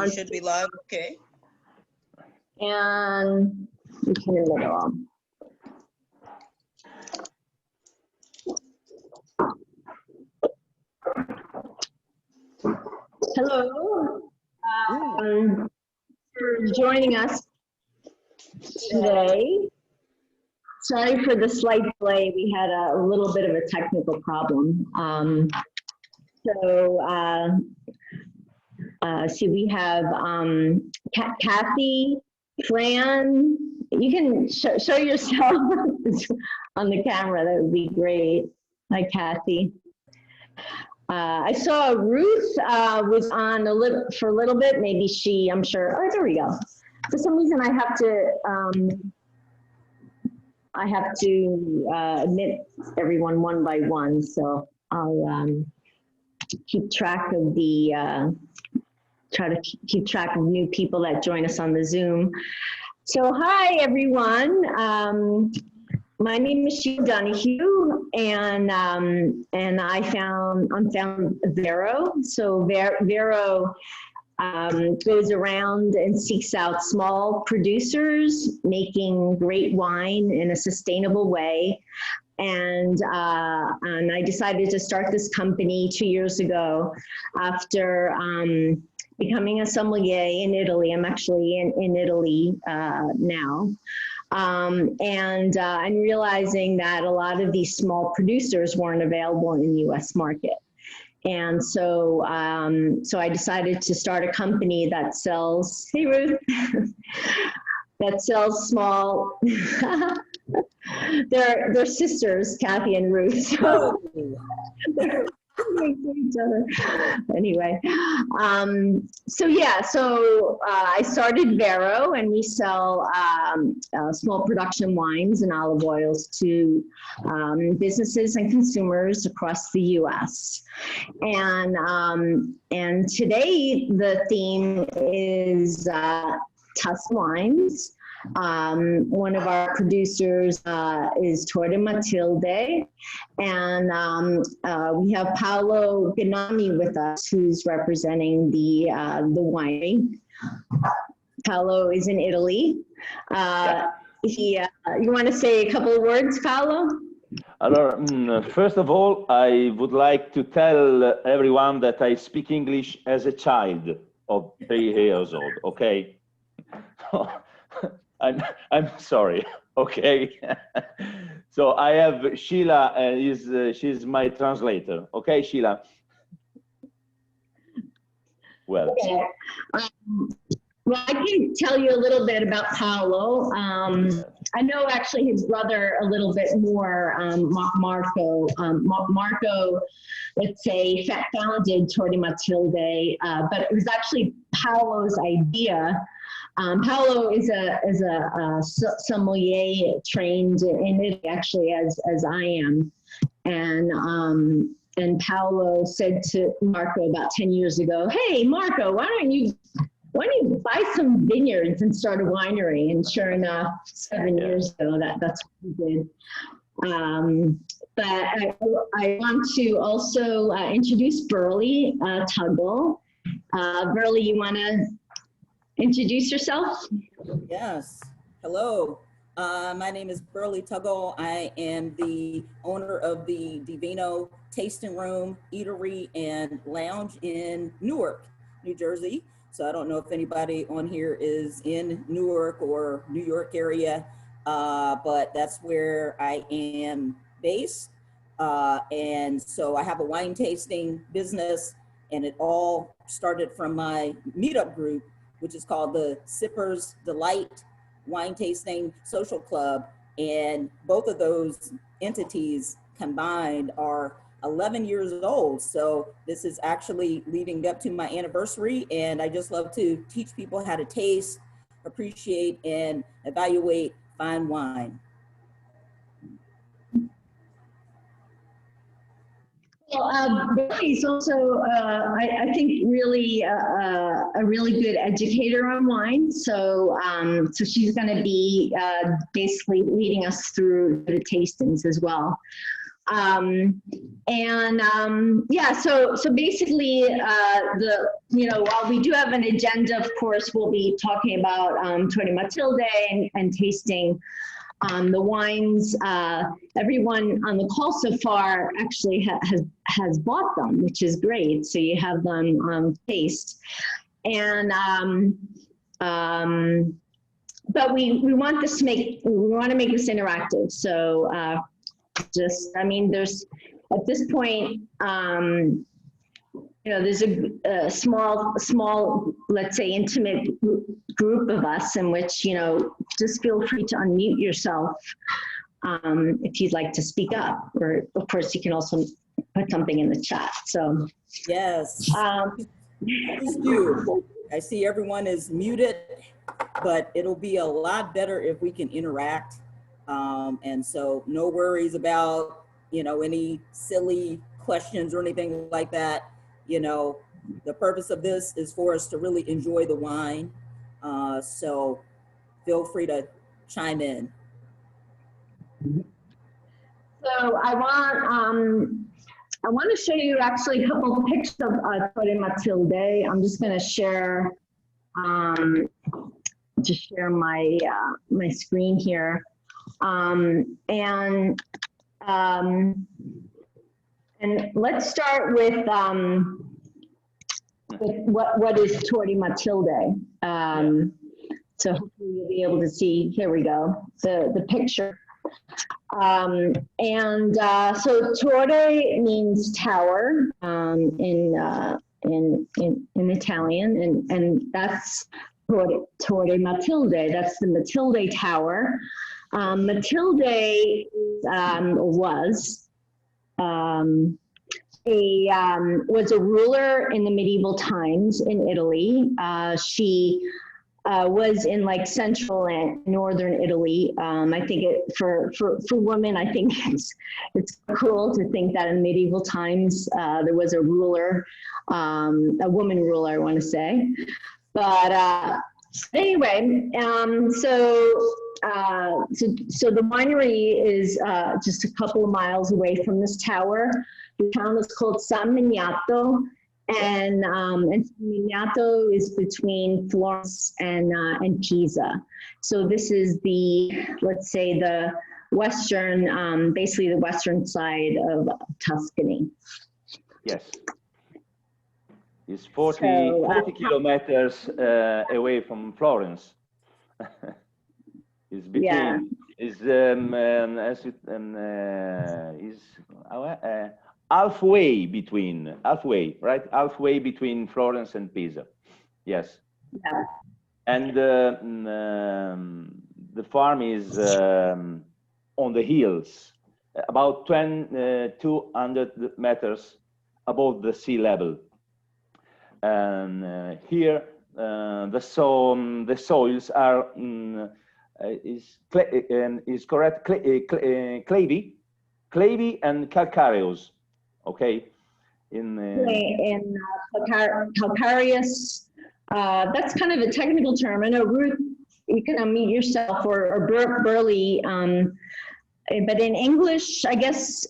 You should be live, okay. And we can turn it on. Hello, for joining us today. Sorry for the slight delay. We had a little bit of a technical problem. See, we have Kathy, Fran. You can show yourself on the camera. That would be great. Hi, Kathy. I saw Ruth was on for a little bit. Maybe she, I'm sure. Oh, there we go. For some reason, I have to admit everyone one by one. So I'll keep track of try to keep track of new people that join us on the Zoom. So hi, everyone. My name is Sheila Donahue, and I'm found Vero. So Vero goes around and seeks out small producers making great wine in a sustainable way. And I decided to start this company 2 years ago after becoming a sommelier in Italy. I'm actually in Italy now. And realizing that a lot of these small producers weren't available in the US market. And so, so I decided to start a company that sells, hey Ruth, that sells small, they're sisters, Kathy and Ruth. So each other. Anyway, so I started Vero, and we sell small production wines and olive oils to businesses and consumers across the U.S. And today the theme is Tuscan wines. One of our producers is Torre Matilde, and we have Paolo Ganami with us, who's representing the winery. Paolo is in Italy. You want to say a couple of words, Paolo? First of all, I would like to tell everyone that I speak English as a child of 3 years old. Okay. I'm sorry, okay? So I have Sheila, she's my translator. Okay, Sheila? Well. Okay. Well, I can tell you a little bit about Paolo. I know actually his brother a little bit more, Marco. Marco, let's say, founded Torre Matilde, but it was actually Paolo's idea. Paolo is a sommelier trained in Italy, actually, as I am, and Paolo said to Marco about 10 years ago, "Hey, Marco, why don't you buy some vineyards and start a winery?" And sure enough, 7 years ago, that's what he did. But I want to also introduce Burley Tuggle. Burley, you want to introduce yourself? Yes. Hello. My name is Burley Tuggle. I am the owner of the Divino Tasting Room, Eatery, and Lounge in Newark, New Jersey. So I don't know if anybody on here is in Newark or New York area, but that's where I am based. And so I have a wine tasting business, and it all started from my meetup group, which is called the Sippers Delight Wine Tasting Social Club. And both of those entities combined are 11 years old. So this is actually leading up to my anniversary. And I just love to teach people how to taste, appreciate, and evaluate fine wine. Well, Burley's also, I think, really a really good educator on wine. So, so she's going to be basically leading us through the tastings as well. Yeah, so basically, while we do have an agenda, of course, we'll be talking about Torre Matilde and tasting the wines. Everyone on the call so far actually has bought them, which is great. So you have them taste, and but we want this we want to make this interactive. So there's at this point, there's a small, let's say, intimate group of us in which, just feel free to unmute yourself if you'd like to speak up, or of course you can also put something in the chat. So yes, please do. I see everyone is muted, but it'll be a lot better if we can interact. And so no worries about, any silly questions or anything like that. The purpose of this is for us to really enjoy the wine. So feel free to chime in. So I want to show you actually a couple of pictures of Torre Matilde. I'm just going to share my screen here. And let's start with what is Torre Matilde. So hopefully you'll be able to see. Here we go. The picture. So Torre means tower in Italian, and that's Torre Matilde. That's the Matilde Tower. Matilde was a ruler in the medieval times in Italy. She was in like central and northern Italy. I think for women, I think it's cool to think that in medieval times there was a ruler, a woman ruler, I want to say. But anyway, so the winery is just a couple of miles away from this tower. The town is called San Miniato, and San Miniato is between Florence and Pisa. So this is let's say the western, basically the western side of Tuscany. Yes. It's 40 kilometers away from Florence. It's between. Yeah. Is halfway between, right? Halfway between Florence and Pisa. Yes. Yeah. And the farm is on the hills, about 200 meters above the sea level. And here the soils are is correct, clayey and calcareous. Okay, calcareous. That's kind of a technical term. I know Ruth, you can unmute yourself, or Burley. But in English, I guess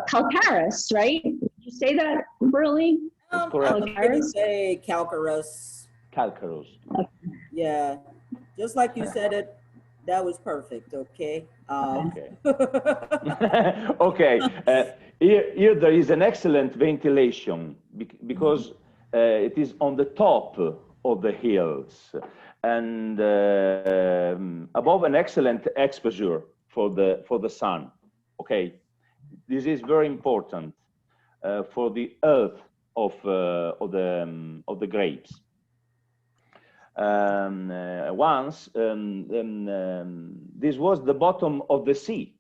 calcareous, right? Did you say that, Burley? Calcareous. Say calcareous. Calcareous. Okay. Yeah, just like you said it. That was perfect. Okay. Okay. Okay. Here there is an excellent ventilation because it is on the top of the hills and above an excellent exposure for the sun. Okay, this is very important for the health of the grapes. Once this was the bottom of the sea.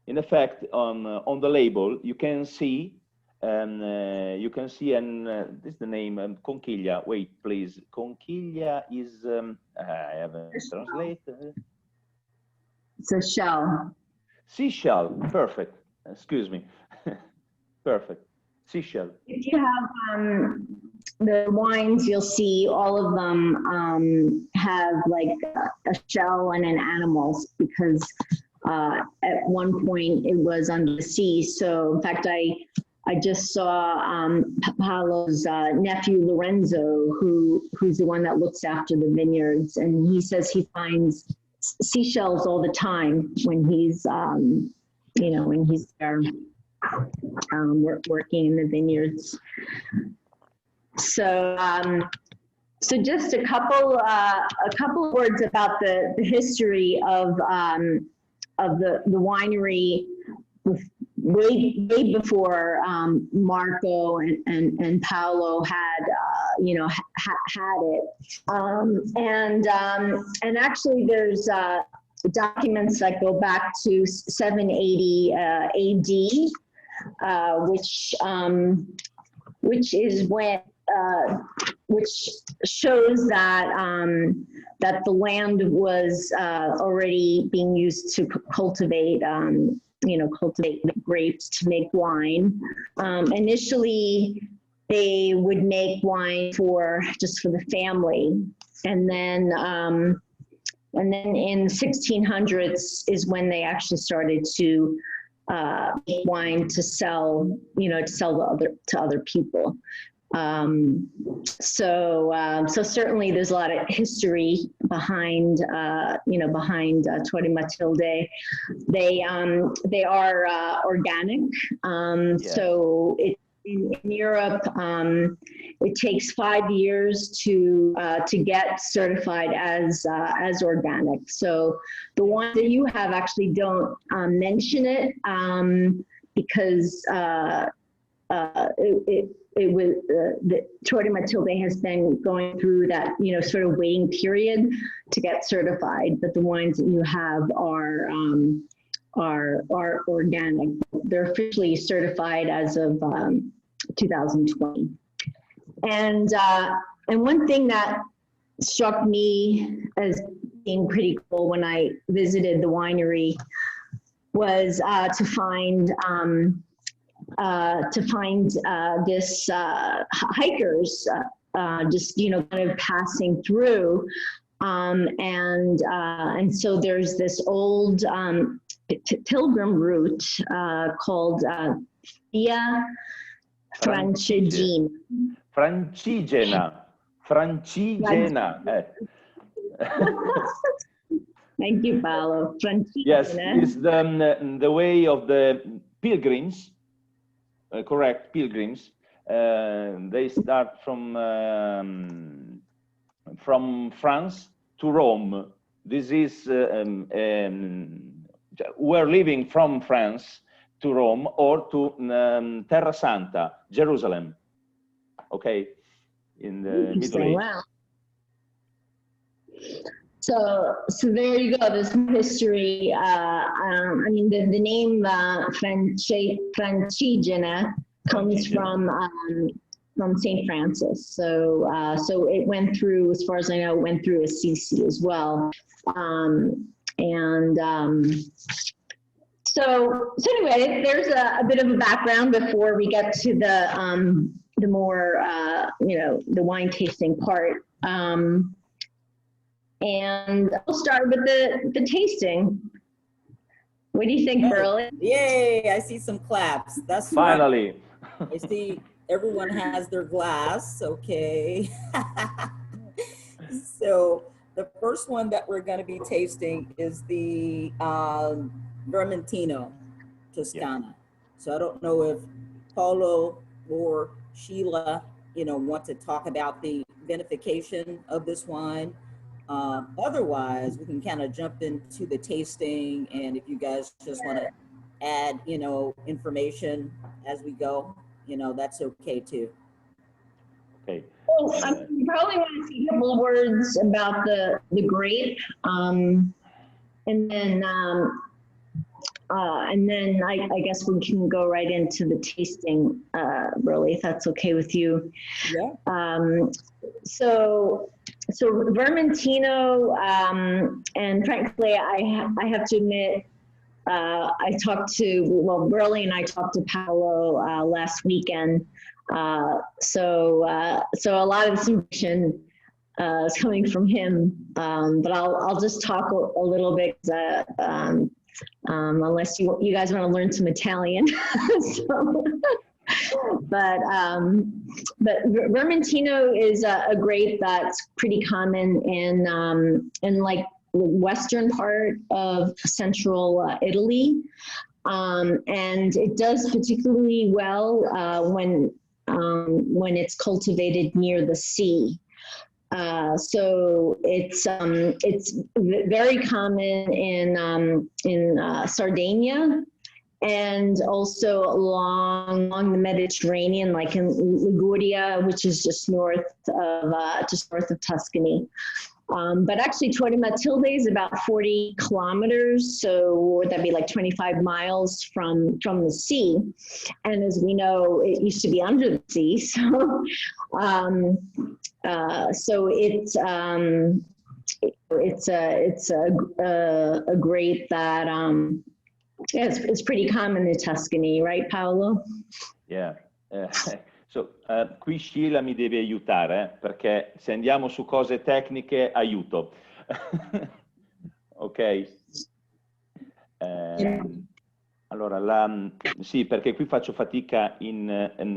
In effect, on the label you can see, and this is the name conchiglia. Wait, please. Conchiglia is I haven't translated. It's a shell. Seashell. Perfect. Excuse me. Perfect. Seashell. If you have the wines, you'll see all of them have like a shell and an animal, because At one point, it was under the sea. So, in fact, I just saw Paolo's nephew Lorenzo, who's the one that looks after the vineyards, and he says he finds seashells all the time when he's, when he's there working in the vineyards. So, so just a couple of words about the history of the winery way before Marco and Paolo had had it, and actually there's documents that go back to 780 AD, which is when which shows that that the land was already being used to cultivate cultivate grapes to make wine. Initially, they would make wine just for the family, and then in 1600s is when they actually started to make wine to sell, to other people. So certainly there's a lot of history behind, behind Torre Matilde. They are organic. So in Europe, it takes 5 years to get certified as organic. So the ones that you have actually don't mention it because it was the Torre Matilde has been going through that sort of waiting period to get certified, but the wines that you have are organic. They're officially certified as of 2020. And one thing that struck me as being pretty cool when I visited the winery was to find this hikers just kind of passing through, and so there's this old pilgrim route called Via Francigena. Thank you, Paolo. Yes, it's the way of the pilgrims. Correct, pilgrims. They start from France to Rome. This is we're living from France to Rome or to Terra Santa, Jerusalem. Okay, in the Middle East. Wow. So there you go. There's some history. I mean, the name Francigena comes from St. Francis. So it went through, as far as I know, it went through Assisi as well. So anyway, there's a bit of a background before we get to the more the wine tasting part. And I'll start with the tasting. What do you think, Burley? Yay, I see some claps. That's finally. Right. I see everyone has their glass. Okay. So the first one that we're going to be tasting is the Vermentino Toscana. Yeah. So I don't know if Paolo or Sheila, want to talk about the vinification of this wine. Otherwise, we can kind of jump into the tasting, and if you guys just want to add, information as we go, that's okay too. Okay. Well, you probably want to say a couple of words about the grape, and then I guess we can go right into the tasting, really, if that's okay with you. Yeah. So Vermentino, and frankly, I have to admit, I talked to, Burley and I talked to Paolo last weekend. So a lot of this information is coming from him, but I'll just talk a little bit unless you guys want to learn some Italian. So, but Vermentino is a grape that's pretty common in like the western part of central Italy, and it does particularly well when it's cultivated near the sea. So it's very common in Sardinia, and also along the Mediterranean, like in Liguria, which is just north of Tuscany. But actually, Torre Matilde is about 40 kilometers, so would that be like 25 miles from the sea? And as we know, it used to be under the sea, so it's a grape that it's pretty common in Tuscany, right, Paolo? Yeah. So, qui Sheila mi deve aiutare, perché se andiamo su cose tecniche, aiuto. Ok? Allora, sì, perché qui faccio fatica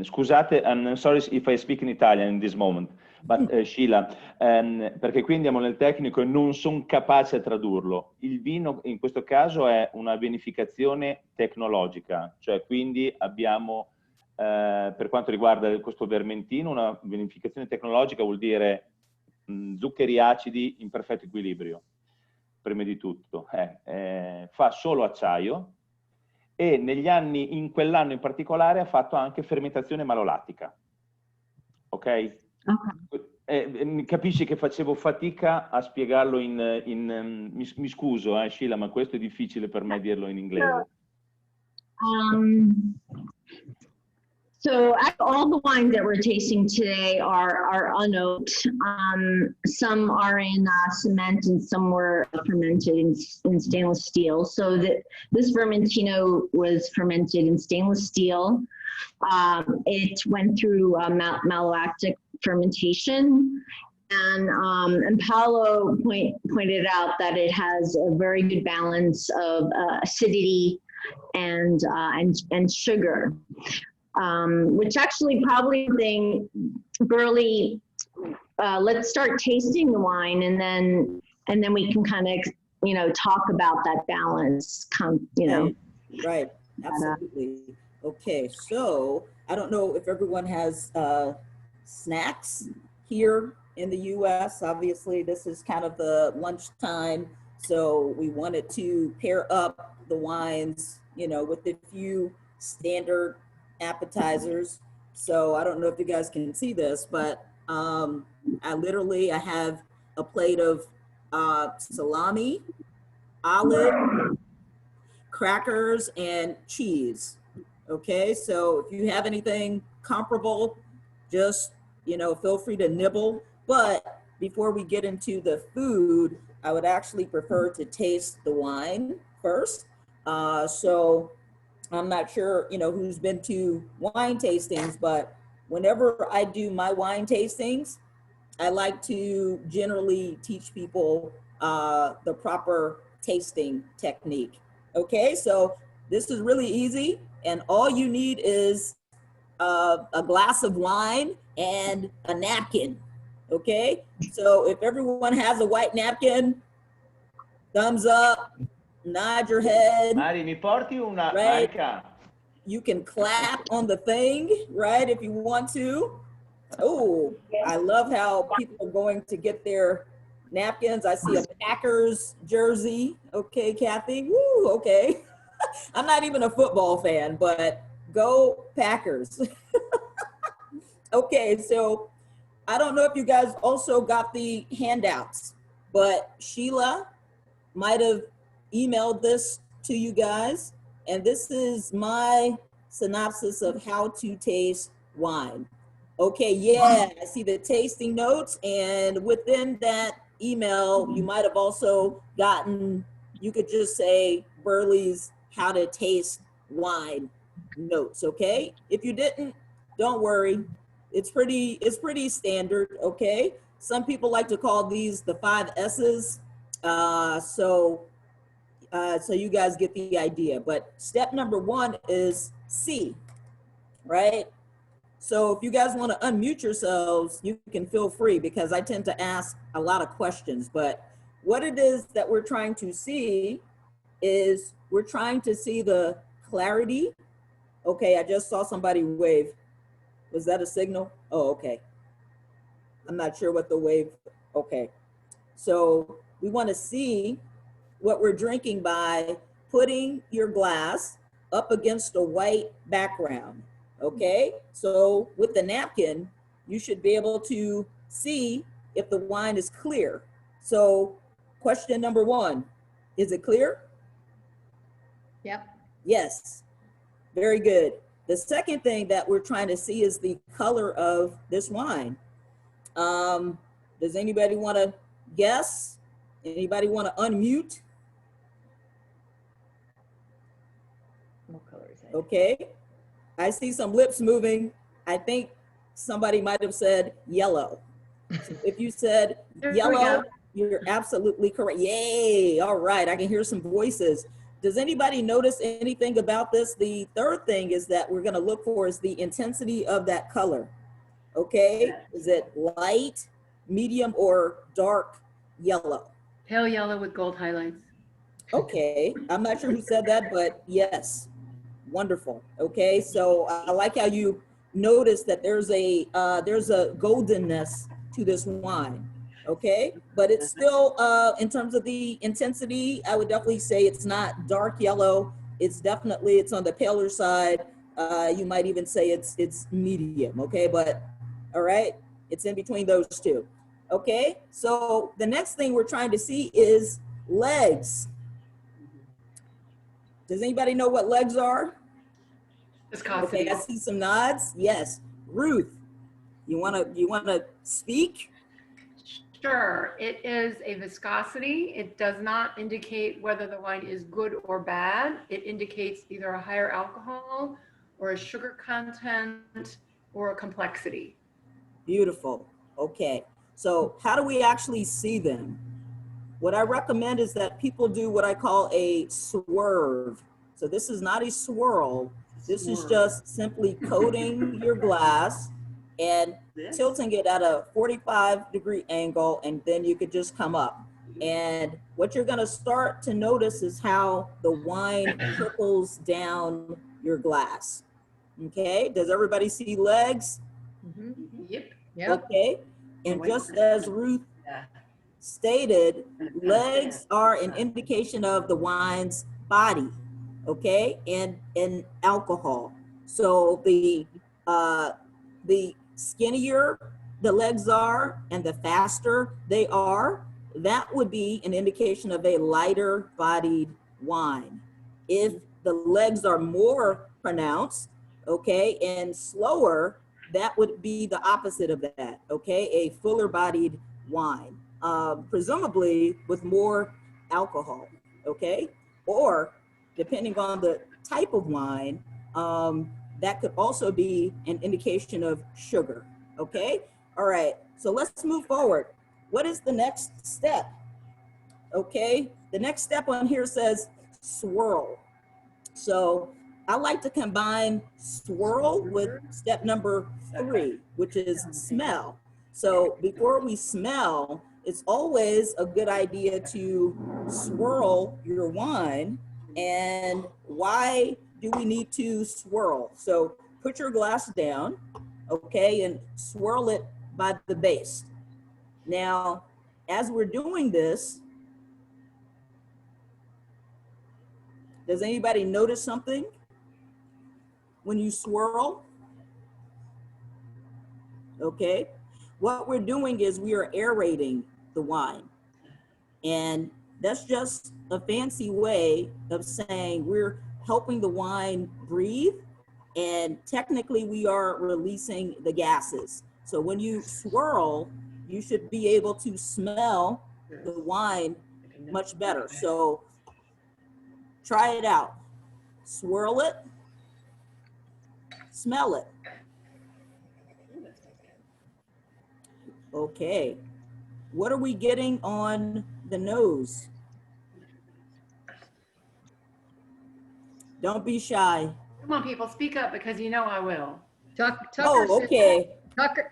scusate, I'm sorry if I speak in Italian in this moment, but Sheila, perché qui andiamo nel tecnico e non sono capace a tradurlo. Il vino in questo caso è una vinificazione tecnologica, cioè quindi abbiamo, per quanto riguarda questo vermentino, una vinificazione tecnologica vuol dire zuccheri acidi in perfetto equilibrio, prima di tutto. Fa solo acciaio, e negli anni, in quell'anno in particolare, ha fatto anche fermentazione malolattica. Ok? Capisci che facevo fatica a spiegarlo mi scuso, Sheila, ma questo è difficile per me dirlo in inglese. So all the wines that we're tasting today are unoaked. Some are in cement and some were fermented in stainless steel. So this Vermentino was fermented in stainless steel. It went through malolactic fermentation. And Paolo pointed out that it has a very good balance of acidity and sugar. Which actually probably Burley, let's start tasting the wine and then we can kind of, talk about that balance, Right, absolutely. Okay, so I don't know if everyone has snacks here in the US. Obviously, this is kind of the lunchtime, so we wanted to pair up the wines, with a few standard appetizers. So I don't know if you guys can see this, but I have a plate of salami, olive, crackers, and cheese. Okay, so if you have anything comparable, just feel free to nibble. But before we get into the food, I would actually prefer to taste the wine first. So I'm not sure, who's been to wine tastings, but whenever I do my wine tastings, I like to generally teach people the proper tasting technique. Okay, so this is really easy, and all you need is a glass of wine and a napkin. Okay, so if everyone has a white napkin, thumbs up. Nod your head. Mari, mi porti una right? Marica? You can clap on the thing, right, if you want to. Oh, I love how people are going to get their napkins. I see a Packers jersey. Okay, Kathy. Woo, okay. I'm not even a football fan, but go Packers. Okay, so I don't know if you guys also got the handouts, but Sheila might have emailed this to you guys, and this is my synopsis of how to taste wine. Okay, yeah, I see the tasting notes, and within that email, you might have also gotten, you could just say Burley's how to taste wine notes, okay? If you didn't, don't worry. It's pretty standard, okay? Some people like to call these the 5 S's. So so you guys get the idea. But step number one is C, right? So if you guys want to unmute yourselves, you can feel free because I tend to ask a lot of questions. But what it is that we're trying to see is we're trying to see the clarity. Okay, I just saw somebody wave. Was that a signal? Oh, okay. I'm not sure what the wave, okay. So we want to see what we're drinking by putting your glass up against a white background, okay? So with the napkin, you should be able to see if the wine is clear. So question number one, is it clear? Yep. Yes, very good. The second thing that we're trying to see is the color of this wine. Does anybody want to guess? Anybody want to unmute? What color is it? Okay, I see some lips moving. I think somebody might have said yellow. So if you said There we yellow, go. you're absolutely correct. Yay, all right, I can hear some voices. Does anybody notice anything about this? The third thing is that we're gonna look for is the intensity of that color. Okay, is it light, medium, or dark yellow? Pale yellow with gold highlights. Okay, I'm not sure who said that, but yes, wonderful. Okay, so I like how you notice that there's a goldenness to this wine. Okay, but it's still in terms of the intensity, I would definitely say it's not dark yellow. It's definitely it's on the paler side. You might even say it's medium. Okay, but all right, it's in between those two. Okay, so the next thing we're trying to see is legs. Does anybody know what legs are? Viscosity. Okay, I see some nods. Yes, Ruth, you wanna speak? Sure, it is a viscosity. It does not indicate whether the wine is good or bad. It indicates either a higher alcohol or a sugar content or a complexity. Beautiful. Okay, so how do we actually see them? What I recommend is that people do what I call a swerve. So this is not a swirl. This is just simply coating your glass and tilting it at a 45-degree angle, and then you could just come up. And what you're gonna start to notice is how the wine trickles down your glass. Okay, does everybody see legs? Yep. Yep. Okay, and just as Ruth stated, legs are an indication of the wine's body, okay, and alcohol. So the skinnier the legs are and the faster they are, that would be an indication of a lighter bodied wine. If the legs are more pronounced, okay, and slower, that would be the opposite of that, okay, a fuller bodied wine. Presumably with more alcohol, okay? Or depending on the type of wine, that could also be an indication of sugar, okay? All right, so let's move forward. What is the next step? Okay, the next step on here says swirl. So I like to combine swirl with step number 3, which is smell. So before we smell, it's always a good idea to swirl your wine. And why do we need to swirl? So put your glass down, okay, and swirl it by the base. Now, as we're doing this, does anybody notice something when you swirl? Okay, what we're doing is we are aerating the wine, and that's just a fancy way of saying we're helping the wine breathe, and technically we are releasing the gases. So when you swirl, you should be able to smell the wine much better. So try it out. Swirl it, smell it. Okay, what are we getting on the nose? Don't be shy. Come on, people, speak up because you know I will. Tucker Oh, says, okay.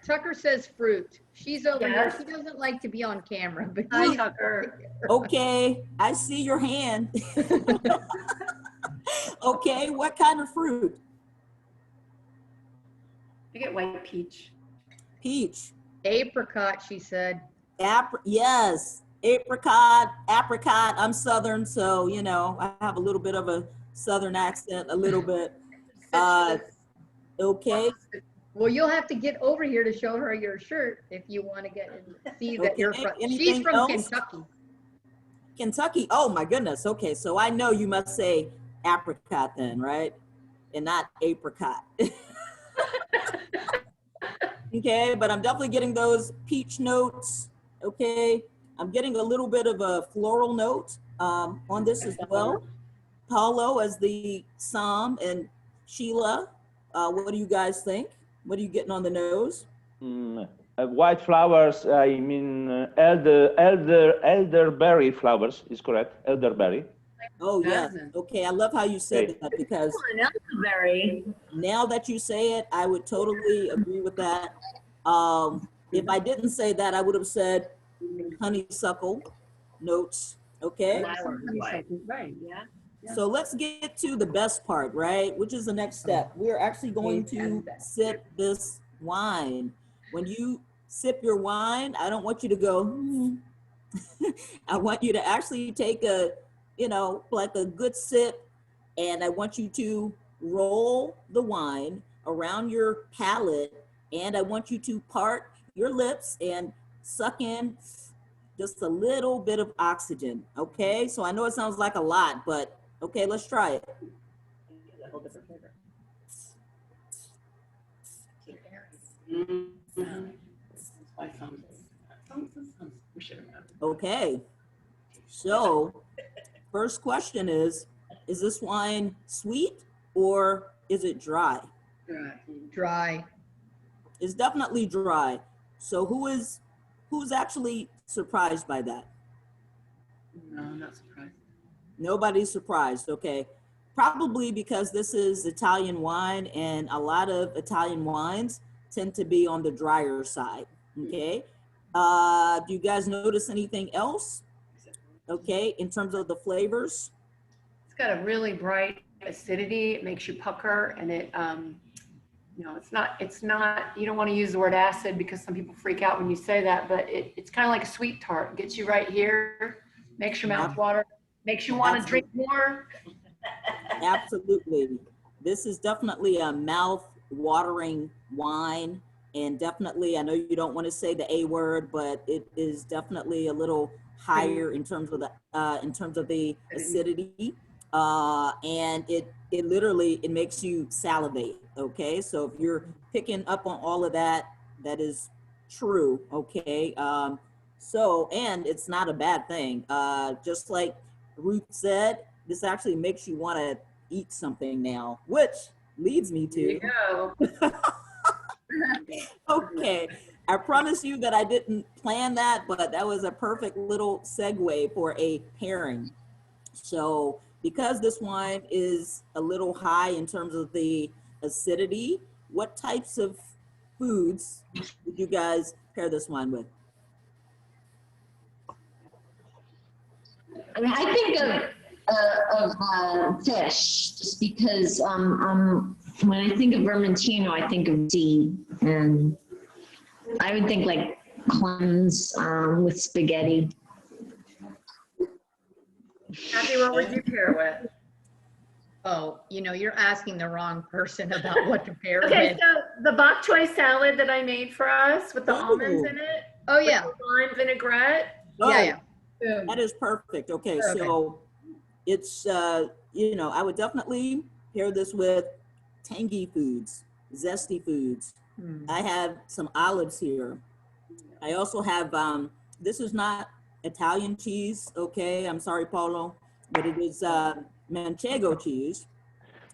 Tucker says fruit. She's over here. Yes. She doesn't like to be on camera, but Hi, she's Tucker. Okay, I see your hand. Okay, what kind of fruit? I get white peach. Peach. apricot, she said. Yes, apricot. I'm Southern, so you know I have a little bit of a Southern accent, a little bit. Okay, Well, you'll have to get over here to show her your shirt if you want to get and see that you're Okay, from. She's anything from else? Kentucky. Kentucky. Oh my goodness. Okay, so I know you must say apricot then, right? And not apricot. Okay, but I'm definitely getting those peach notes. Okay, I'm getting a little bit of a floral note on this as well. Paulo as the Psalm and Sheila, what do you guys think? What are you getting on the nose? White flowers, I mean elderberry flowers is correct, elderberry. Oh yeah, okay, I love how you said that because Elderberry. now that you say it, I would totally agree with that. If I didn't say that, I would have said honeysuckle notes, okay? Right, yeah. So let's get to the best part, right? Which is the next step. We're actually going to sip this wine. When you sip your wine, I don't want you to go, I want you to actually take a, you know, like a good sip, and I want you to roll the wine around your palate, and I want you to part your lips and suck in just a little bit of oxygen, okay? So I know it sounds like a lot, but okay, let's try it. Okay, so first question is this wine sweet or is it dry? Dry. It's definitely dry. So who's actually surprised by that? No, I'm not surprised. Nobody's surprised, okay. Probably because this is Italian wine and a lot of Italian wines tend to be on the drier side, okay. Do you guys notice anything else? Okay, in terms of the flavors? It's got a really bright acidity. It makes you pucker, and it, you know, it's not, you don't want to use the word acid because some people freak out when you say that, but it's kind of like a sweet tart. It gets you right here, makes your mouth water, makes you want to drink more. Absolutely. This is definitely a mouth-watering wine, and definitely, I know you don't want to say the A word, but it is definitely a little higher in terms of the acidity, and it literally makes you salivate. Okay, so if you're picking up on all of that, that is true. Okay, so and it's not a bad thing. Just like Ruth said, this actually makes you want to eat something now, which leads me to. Okay, I promise you that I didn't plan that, but that was a perfect little segue for a pairing. So because this wine is a little high in terms of the acidity, what types of foods would you guys pair this wine with? I mean, I think of fish, just because when I think of Vermentino, I think of sea, and I would think like clams with spaghetti. Kathy, what would you pair with? Oh, you know, you're asking the wrong person about what to pair Okay, with. so the bok choy salad that I made for us with the almonds in it. Oh, yeah. With the lime vinaigrette. Oh, Yeah. that is perfect. Okay, Okay. so it's, you know, I would definitely pair this with tangy foods, zesty foods. I have some olives here. I also have, this is not Italian cheese, okay? I'm sorry, Paulo, but it is manchego cheese.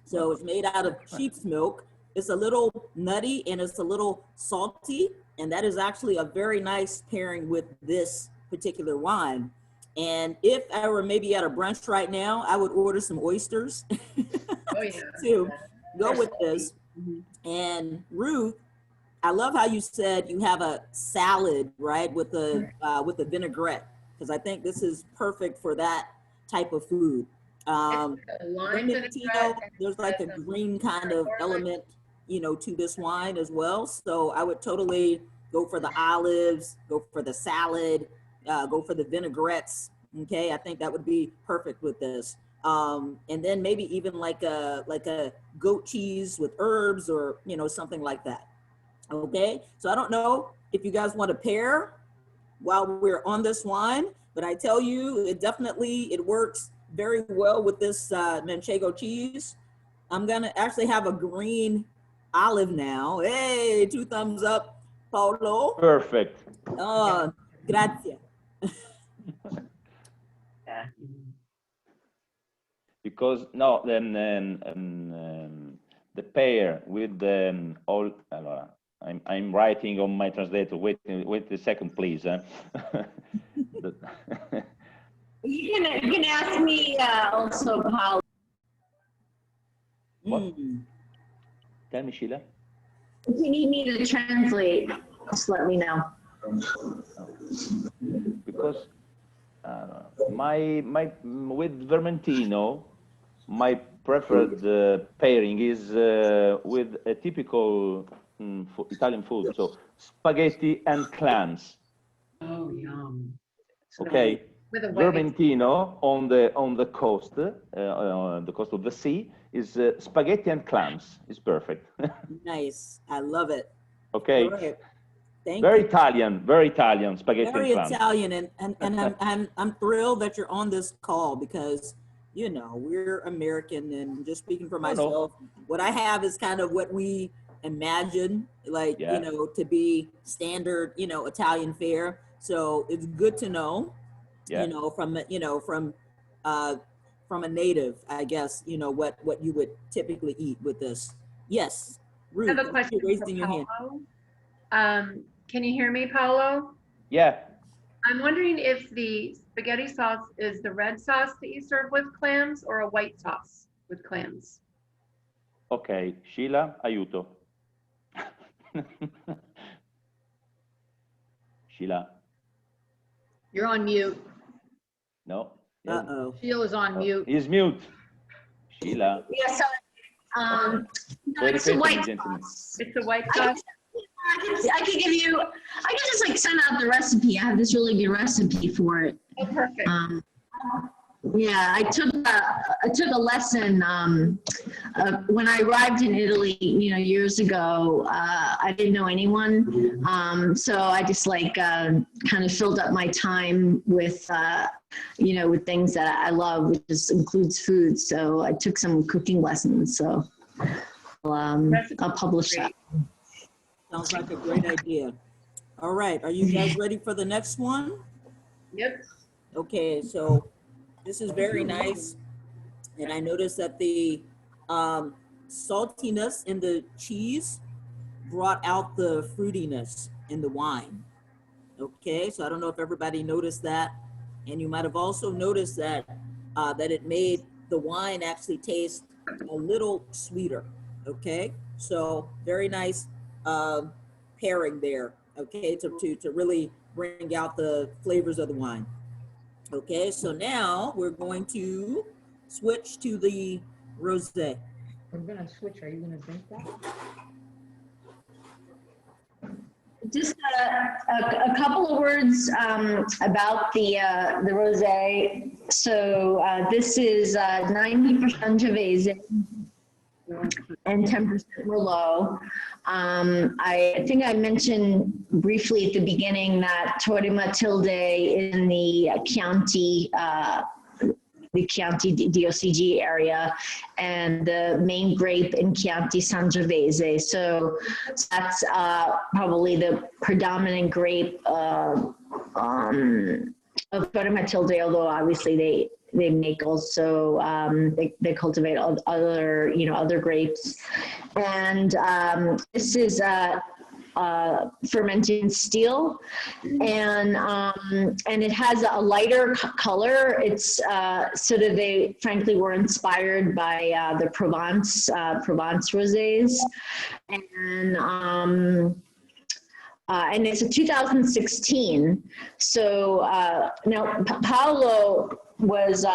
So it's made out of sheep's milk. It's a little nutty and it's a little salty, and that is actually a very nice pairing with this particular wine. And if I were maybe at a brunch right now, I would order some oysters Oh, yeah. to go with this. Mhm. And Ruth, I love how you said you have a salad, right, with the vinaigrette, because I think this is perfect for that type of food. It's a lime Vermentino, vinaigrette. there's like a green kind of element, you know, to this wine as well. So I would totally go for the olives, go for the salad, go for the vinaigrettes. Okay, I think that would be perfect with this. And then maybe even like a goat cheese with herbs, or you know, something like that. Okay, so I don't know if you guys want to pair while we're on this wine, but I tell you, it works very well with this manchego cheese. I'm gonna actually have a green olive now. Hey, 2 thumbs up, Paulo. Perfect. Oh, grazie. Because no, then the pair with all. I'm writing on my translator. Wait a second, please. You can ask me also, Paul. What? Mm. Tell me, Sheila. If you need me to translate, just let me know. Because my with Vermentino, my preferred pairing is with a typical Italian food, so spaghetti and clams. Oh, yum. Okay, With a white. Vermentino on the coast of the sea is spaghetti and clams. Is perfect. Nice, I love it. Okay. All right. Thank Very you. very Italian spaghetti Very and clams. Italian, and I'm thrilled that you're on this call, because you know we're American, and just speaking for myself, what I have is kind of what we imagine, like you know, to be standard, you know, Italian fare. So it's good to know, you know, from from a native, I guess, you know, what you would typically eat with this. Yes, Ruth, I have a question you're raising your hand. Paolo. Can you hear me, Paolo? Yeah. I'm wondering if the spaghetti sauce is the red sauce that you serve with clams, or a white sauce with clams. Okay, Sheila, aiuto. Sheila. You're on mute. No. Uh-oh. Sheila's on mute. He's mute. Sheila. Yeah, so no, it's a white sauce. It's a white sauce. I could give you, I could just like send out the recipe. I have this really good recipe for it. Oh, perfect. Yeah, I took a lesson when I arrived in Italy, you know, years ago. I didn't know anyone, so I just like kind of filled up my time with, you know, with things that I love, which includes food. So I took some cooking lessons. So I'll publish that. Sounds like a great idea. All right, are you guys ready for the next one? Yep. Okay, so this is very nice. And I noticed that the saltiness in the cheese brought out the fruitiness in the wine. Okay, so I don't know if everybody noticed that. And you might have also noticed that that it made the wine actually taste a little sweeter. Okay, so very nice pairing there. Okay, to really bring out the flavors of the wine. Okay, so now we're going to switch to the rosé. We're gonna switch. Are you gonna drink that? Just a couple of words about the rosé. So this is 90% Sangiovese and 10% Merlot. I think I mentioned briefly at the beginning that Torre Matilde is in the county DOCG area, and the main grape in Chianti Sangiovese. So that's probably the predominant grape of Torre Matilde, although obviously they make also, they cultivate other, you know, other grapes. And this is fermented in steel, and it has a lighter color. It's sort of, they frankly were inspired by the Provence rosés, and it's a 2016. So now Paolo was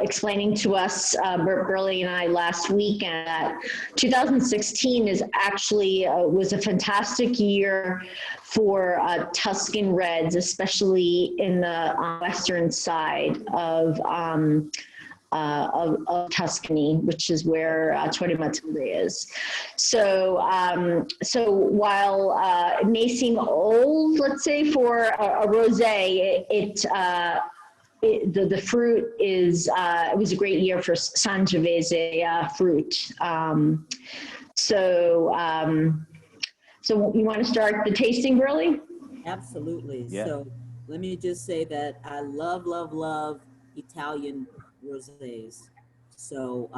explaining to us, Burley and I, last week, that 2016 is actually was a fantastic year for Tuscan reds, especially in the western side of Tuscany, which is where Torre Matumbre is. So, so while it may seem old, let's say, for a rosé, the fruit is, it was a great year for Sangiovese fruit. So you want to start the tasting, Burley? Absolutely. Yeah. So let me just say that I love, love, love Italian rosés. So,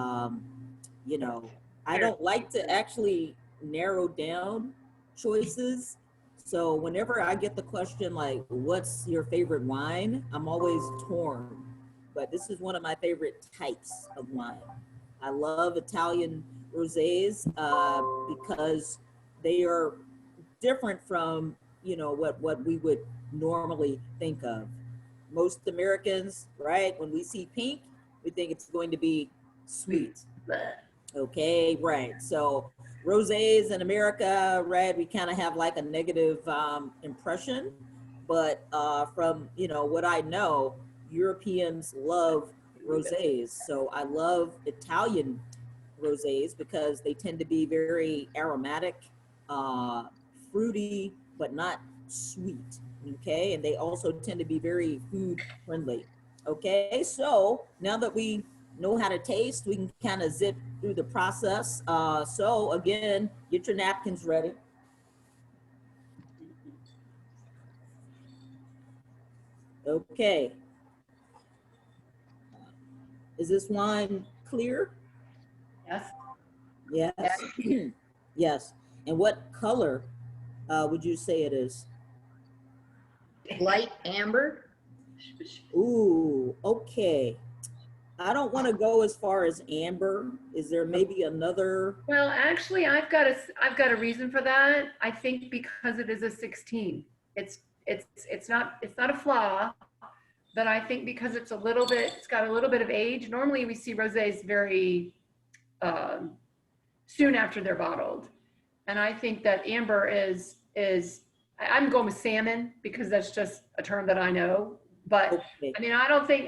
you know, I don't like to actually narrow down choices. So whenever I get the question like, what's your favorite wine? I'm always torn, but this is one of my favorite types of wine. I love Italian rosés because they are different from, you know, what we would normally think of. Most Americans, right, when we see pink, we think it's going to be sweet. Okay, right. So rosés in America, right, we kind of have like a negative impression, but from, you know, what I know, Europeans love rosés. So I love Italian rosés because they tend to be very aromatic, fruity, but not sweet. Okay, and they also tend to be very food friendly. Okay, so now that we know how to taste, we can kind of zip through the process. So again, get your napkins ready. Okay, is this wine clear? Yes. Yes. Yes. And what color would you say it is? Light amber. Ooh, okay. I don't want to go as far as amber. Is there maybe another? Well, actually, I've got a reason for that. I think because it is a 16. It's not a flaw, but I think because it's got a little bit of age. Normally we see rosés very soon after they're bottled. And I think that amber I'm going with salmon because that's just a term that I know. But Okay. I mean, I don't think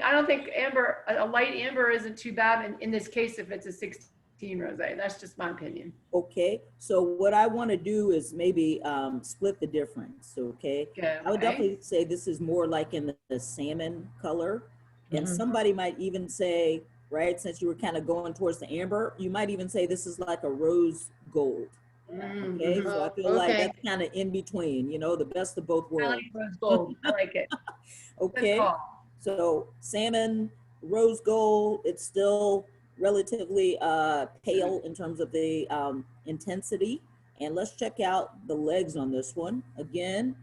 amber, a light amber isn't too bad in this case if it's a 16 rosé. That's just my opinion. Okay. So what I want to do is maybe split the difference. Okay. Okay. I would definitely say this is more like in the salmon color. And somebody might even say, right, since you were kind of going towards the amber, you might even say this is like a rose gold. Okay, so I feel like that's kind of in between, you know, the best of both I worlds. like rose gold. I like it. Okay, so salmon, rose gold, it's still relatively pale in terms of the intensity. And let's check out the legs on this one. Again,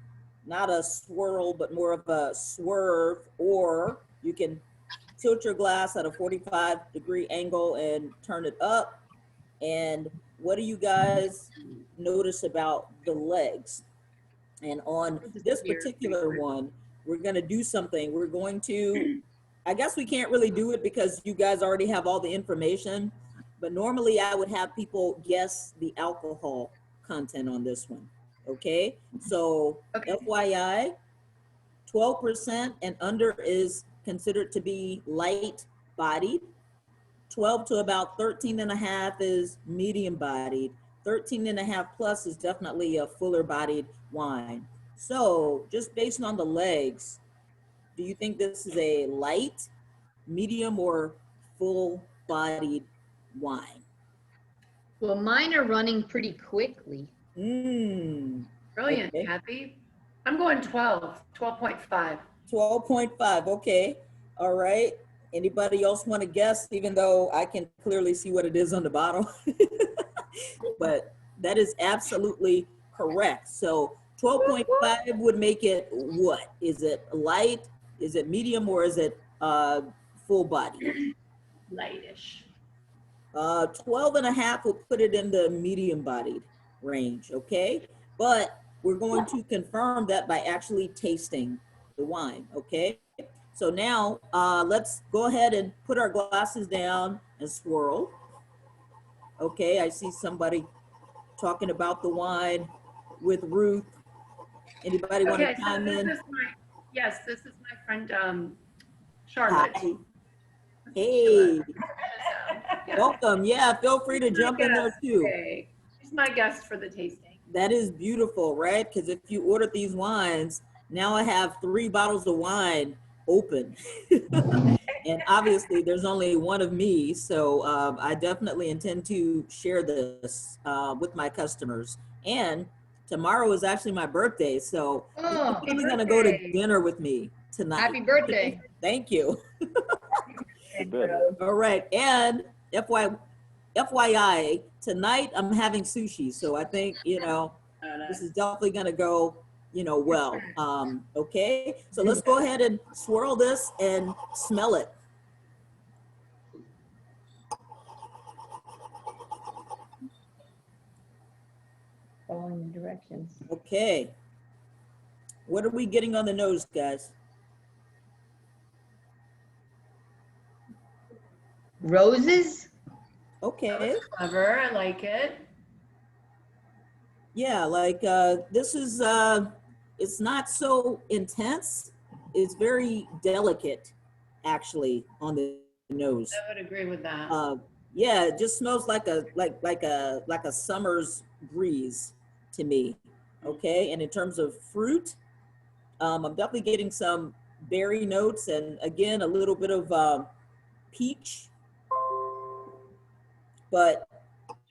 not a swirl, but more of a swerve, or you can tilt your glass at a 45-degree angle and turn it up. And what do you guys notice about the legs? And on this particular one, we're going to do something. We're going to, I guess we can't really do it because you guys already have all the information, but normally I would have people guess the alcohol content on this one. Okay, so FYI, 12% and under is considered to be light bodied. 12 to about 13 and a half is medium bodied. 13 and a half plus is definitely a fuller bodied wine. So just based on the legs, do you think this is a light, medium, or full bodied wine? Well, mine are running pretty quickly. Brilliant, okay. Kathy. I'm going 12.5. 12.5, okay. All right. Anybody else want to guess, even though I can clearly see what it is on the bottle? But That is absolutely correct. So 12.5 would make it what? Is it light? Is it medium, or is it full body? Lightish. 12.5 will put it in the medium bodied range, okay? But we're going to confirm that by actually tasting the wine, okay? So now let's go ahead and put our glasses down and swirl. Okay, I see somebody talking about the wine with Ruth. Anybody want to chime in? Yes, this is my friend Charlotte. Hi. Hey, Yeah. welcome. Yeah, feel free to jump in there too. Okay. She's my guest for the tasting. That is beautiful, right? Because if you order these wines, now I have 3 bottles of wine open. And obviously there's only one of me. So I definitely intend to share this with my customers. And tomorrow is actually my birthday. So Oh, you're going to go to dinner with me tonight. happy birthday. Thank you. Super. All right. And FYI, tonight I'm having sushi. So I think, you know, this is definitely going to go, you know, well. Okay. So let's go ahead and swirl this and smell it. Following the directions. Okay. What are we getting on the nose, guys? Roses? Okay. Clever, I like it. Yeah, like this is, it's not so intense. It's very delicate, actually, on the nose. I would agree with that. Yeah, it just smells like a summer's breeze to me. Okay, and in terms of fruit, I'm definitely getting some berry notes, and again a little bit of peach, but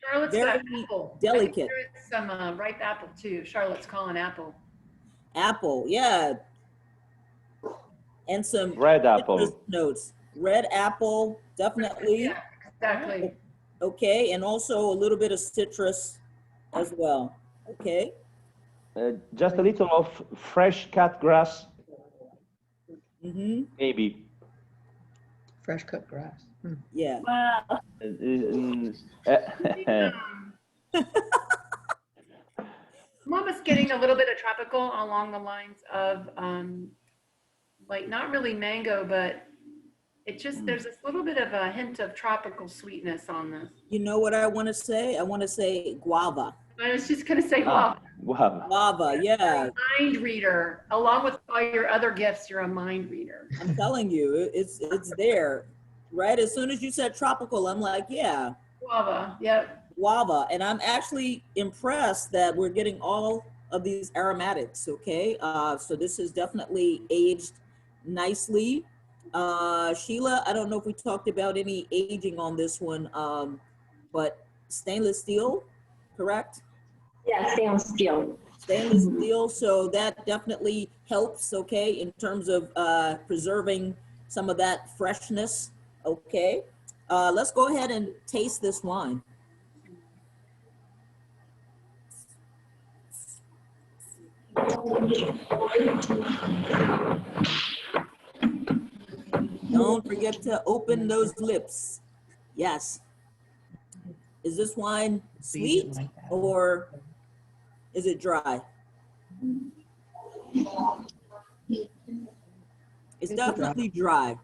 Charlotte's very got apple. delicate. I think there is some ripe apple too. Charlotte's calling apple. Apple, yeah, and some Red citrus apple. notes. Red apple, definitely. Yeah, exactly. Okay, and also a little bit of citrus as well. Okay. Just a little of fresh cut grass, Mm-hmm. maybe. Fresh cut grass. Yeah. Wow. I'm almost getting a little bit of tropical along the lines of like not really mango, but it just there's this little bit of a hint of tropical sweetness on this. You know what I want to say? I want to say guava. I was just gonna say, wow, Wow. Guava, yeah. mind reader. Along with all your other gifts, you're a mind reader. I'm telling you, it's there. Right? As soon as you said tropical, I'm like, yeah, Guava, yep. guava. And I'm actually impressed that we're getting all of these aromatics, okay? So this is definitely aged nicely. Sheila, I don't know if we talked about any aging on this one, but stainless steel, correct? Yeah, stainless steel. Stainless steel, so that definitely helps, okay, in terms of preserving some of that freshness, okay? Let's go ahead and taste this wine. Don't forget to open those lips. Yes. Is this wine sweet or is it dry? It's definitely dry.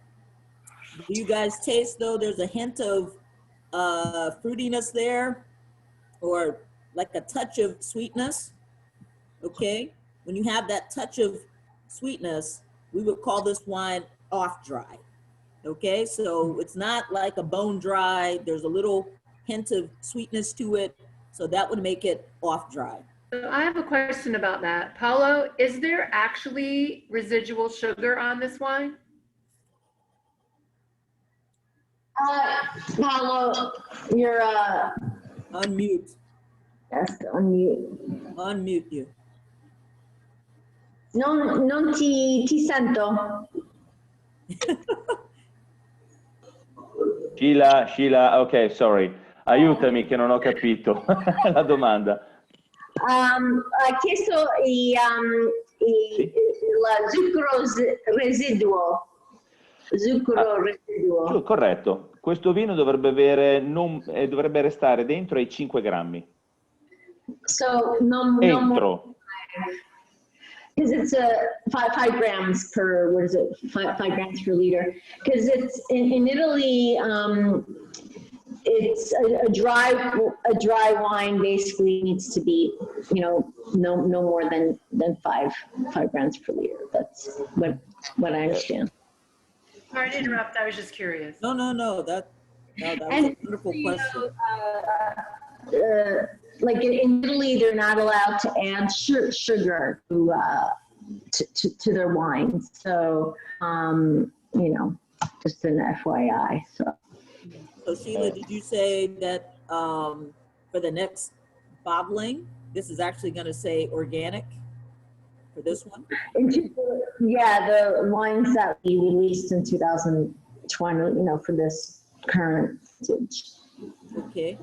Do you guys taste though there's a hint of fruitiness there or like a touch of sweetness? Okay. When you have that touch of sweetness, we would call this wine off dry. Okay, so it's not like a bone dry. There's a little hint of sweetness to it. So that would make it off dry. So I have a question about that. Paulo, is there actually residual sugar on this wine? Paulo, you're Unmute. yes, unmute. Unmute you. Non ti sento. Sheila, okay, sorry. Aiutami che non ho capito la domanda. Ha chiesto Sì. la zucchero residuo. Zucchero residuo. Corretto. Questo vino dovrebbe avere, dovrebbe restare dentro ai 5 grammi. So no Entro. more. Because it's 5 grams per, what is it, 5 grams per liter. Because it's in Italy, it's a dry wine basically needs to be, you know, no more than 5 grams per liter. That's what I understand. Sorry to interrupt. I was just curious. No, that was a wonderful question. Like in Italy, they're not allowed to add sugar to their wine. So, you know, just an FYI. So Sheila, did you say that for the next bottling, this is actually going to say organic for this one? Yeah, the wines that we released in 2020, you know, for this current vintage. Okay,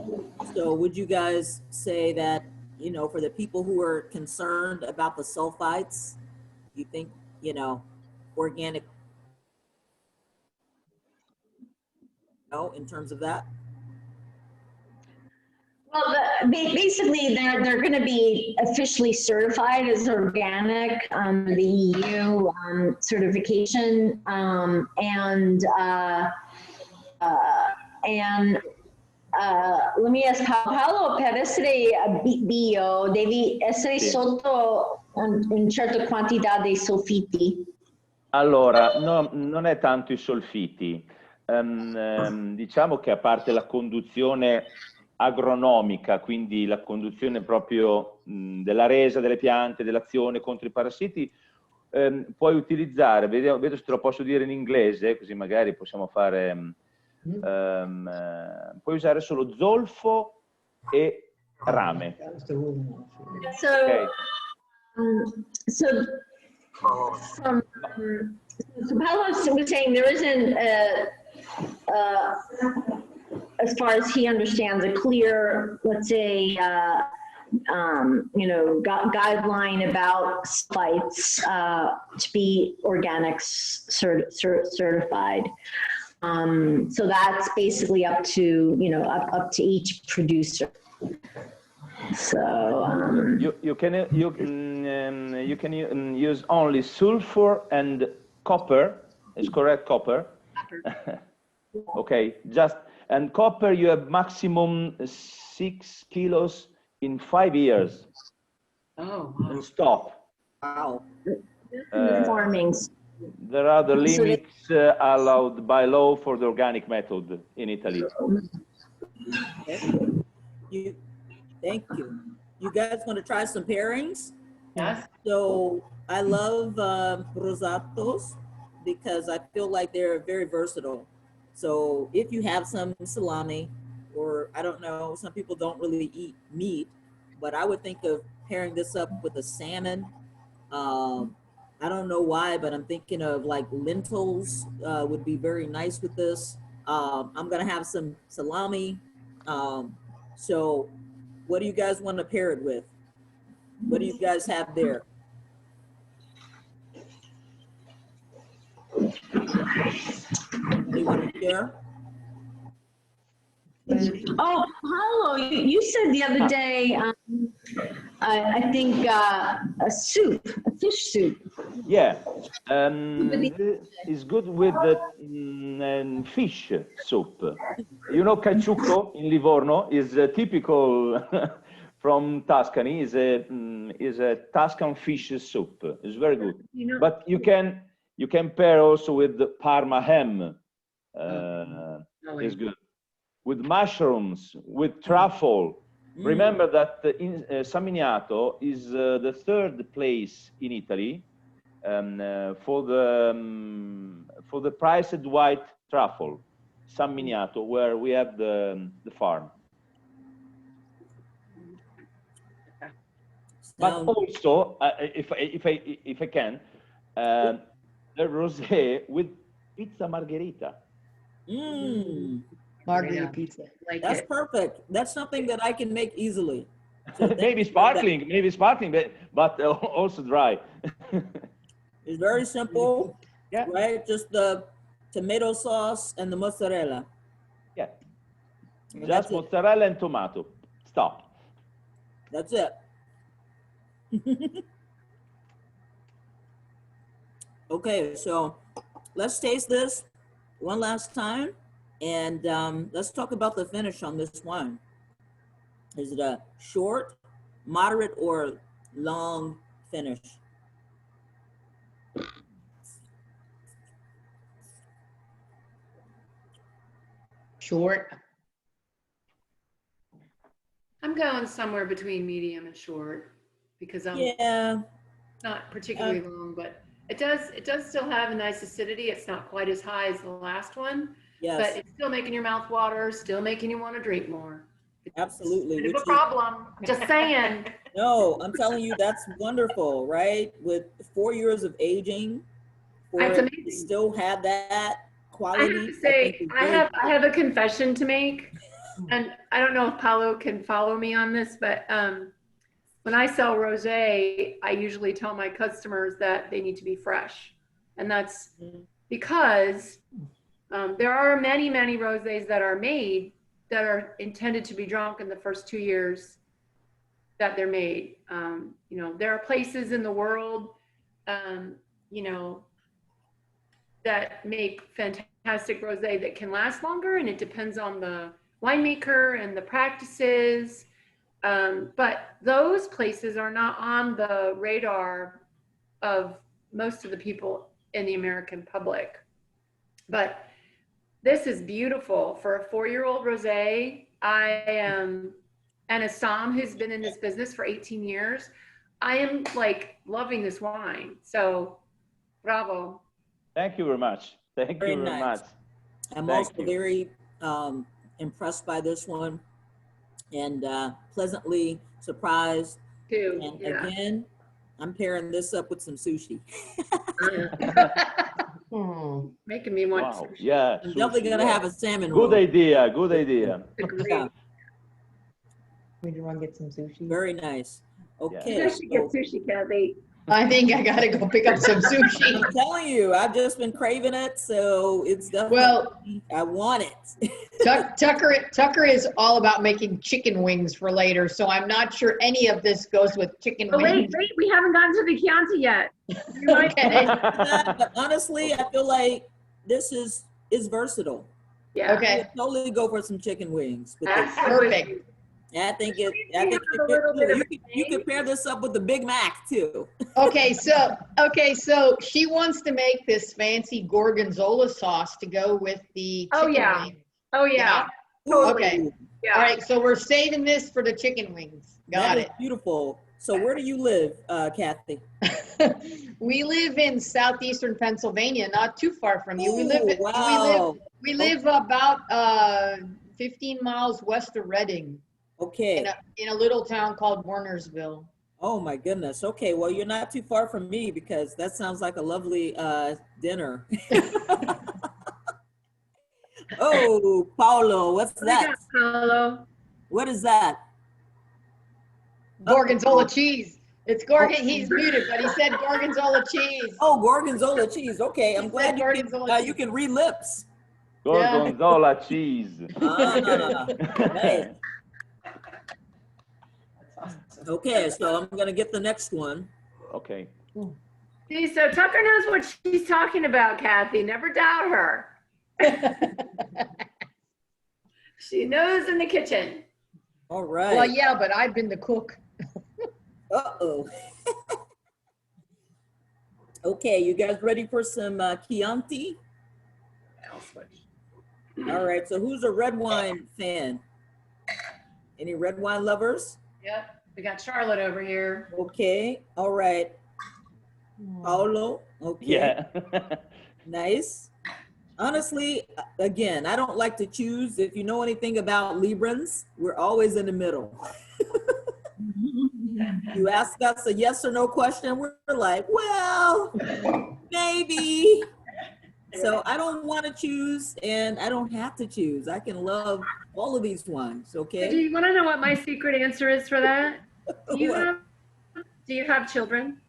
so would you guys say that, you know, for the people who are concerned about the sulfites, you think, you know, organic, no, in terms of that? Well, basically, they're going to be officially certified as organic, the EU certification, and let me ask Paolo, per essere bio devi essere sotto un certo quantità di solfiti? Allora, no, non è tanto i solfiti. Diciamo che a parte la conduzione agronomica, quindi la conduzione proprio della resa delle piante, dell'azione contro i parassiti, puoi utilizzare, vedo se te lo posso dire in inglese, così magari possiamo fare... puoi usare solo zolfo e rame. So, Okay. So Paolo was saying there isn't, as far as he understands, a clear, let's say, you know, guideline about sites to be organics certified. So that's basically up to, you know, up to each producer. So You can use only sulfur and copper. Is correct, copper? Okay, and copper you have maximum 6 kilos in 5 years. Oh, wow. And stop. Wow. farmings. There are the limits allowed by law for the organic method in Italy. Okay. Thank you. You guys want to try some pairings? Yes. So I love rosatos because I feel like they're very versatile. So if you have some salami, or I don't know, some people don't really eat meat, but I would think of pairing this up with a salmon. I don't know why, but I'm thinking of like lentils would be very nice with this. I'm gonna have some salami. So what do you guys want to pair it with? What do you guys have there? Anyone share? Oh, Paolo, you said the other day, I think a soup, a fish soup. Yeah, it's good with the fish soup. You know, caciucco in Livorno is typical from Tuscany. Is a Tuscan fish soup. It's very good. You know, But you can pair also with the Parma ham. Is good. With mushrooms, with truffle. Remember that in San Miniato is the third place in Italy for the priced white truffle, San Miniato, where we have the farm. But also, if I can, the rosé with pizza margherita. margarita pizza. Like That's it. perfect. That's something that I can make easily. So thank Maybe you for that. sparkling, but also dry. It's very simple, Yeah, right? Just the tomato sauce and the mozzarella. yeah. And Just that's it. mozzarella and tomato. Stop. That's it. Okay, so let's taste this one last time, and let's talk about the finish on this wine. Is it a short, moderate, or long finish? Short. I'm going somewhere between medium and short because I'm Yeah, not particularly long, but it does still have a nice acidity. It's not quite as high as the last one, but yes, it's still making your mouth water, still making you want to drink more. It's absolutely. a bit of Which a problem. I'm just saying. no, I'm telling you, that's wonderful, right? With 4 years of aging, for That's it to amazing. still have that I quality, have to think say, is I very have a confession to make, and I don't know if Paolo can follow me on this, but when I sell rosé, I usually tell my customers that they need to be fresh, and that's because there are many, many rosés that are made that are intended to be drunk in the first 2 years that they're made. You know, there are places in the world, you know, that make fantastic rosé that can last longer, and it depends on the winemaker and the practices. But those places are not on the radar of most of the people in the American public. But this is beautiful for a 4-year-old rosé. I am, and as Sam, who's been in this business for 18 years, I am like loving this wine. So bravo. Thank you very much. Thank very you very nice. much. I'm Thank also you. very impressed by this one and pleasantly surprised. Too. And Yeah. again, I'm pairing this up with some sushi. Making me want Wow. sushi. Yeah. I'm definitely sushi, gonna yeah. have a salmon Good roll. idea. Good idea. Agree. Yeah, We do want to get some sushi. very nice. You Okay, guys should get so sushi, Kathy. I think I gotta go pick up some sushi. I'm telling you, I've just been craving it, so it's definitely, Well, I want it. Tucker is all about making chicken wings for later, so I'm not sure any of this goes with chicken Oh, wait, wings. we haven't gotten to the Chianti yet. You might- Okay. But honestly, I feel like this is versatile. Yeah. Okay. You could totally go for some chicken wings with this. Perfect. I think it. We I think have it a little bit of you could pair this up with the Big Mac too. Okay, so she wants to make this fancy gorgonzola sauce to go with the Oh, chicken yeah. wings. Oh, yeah. Totally. Totally. Ooh, Yeah. All right, so we're saving this for the chicken wings. Got that is it. beautiful. So where do you live, Kathy? We live in southeastern Pennsylvania, not too far from you. Ooh, wow. We live about 15 miles west of Reading Okay. in a little town called Warnersville. Oh my goodness. Okay. Well, you're not too far from me because that sounds like a lovely dinner. Oh, Paolo, what's What do you that? got, Paolo? What is that? Gorgonzola cheese. It's Gorgon. He's muted, but he said Gorgonzola cheese. Oh, gorgonzola cheese. Okay, I'm He glad said gorgonzola you cheese. can read lips. Gorgonzola cheese. Ah, nice. Okay, so I'm gonna get the next one. Okay. See, so Tucker knows what she's talking about, Kathy. Never doubt her. She knows in the kitchen. All right. Well, yeah, but I've been the cook. Uh-oh. Okay, you guys ready for some Chianti? I'll switch. All right, so who's a red wine fan? Any red wine lovers? Yep. We got Charlotte over here. Okay, all right. Paolo, okay. Yeah. Nice. Honestly, again, I don't like to choose. If you know anything about Librans, we're always in the middle. You ask us a yes or no question, we're like, well, maybe. So I don't want to choose, and I don't have to choose. I can love all of these wines, So do okay? you want to know what my secret answer is for that? Do you What? have children?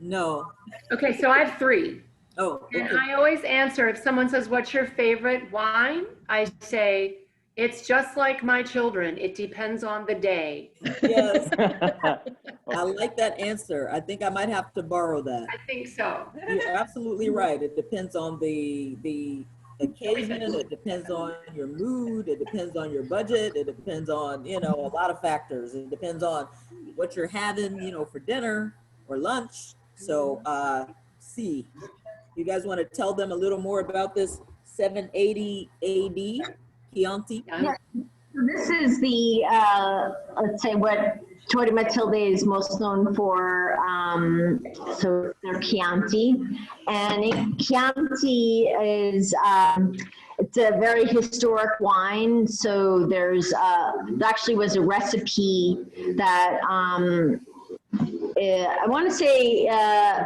No. Okay, so I have 3. Oh, And okay. I always answer, if someone says, what's your favorite wine? I say, it's just like my children. It depends on the day. Yes, I like that answer. I think I might have to borrow that. I think so. You're absolutely right. It depends on the occasion. It depends on your mood. It depends on your budget. It depends on, you know, a lot of factors. It depends on what you're having, you know, for dinner or lunch. So, see, you guys want to tell them a little more about this 780 AD Chianti? Yeah. So this is the, let's say what Torre Matilde is most known for, so their Chianti. And Chianti is, it's a very historic wine. So there's, there actually was a recipe that, I want to say,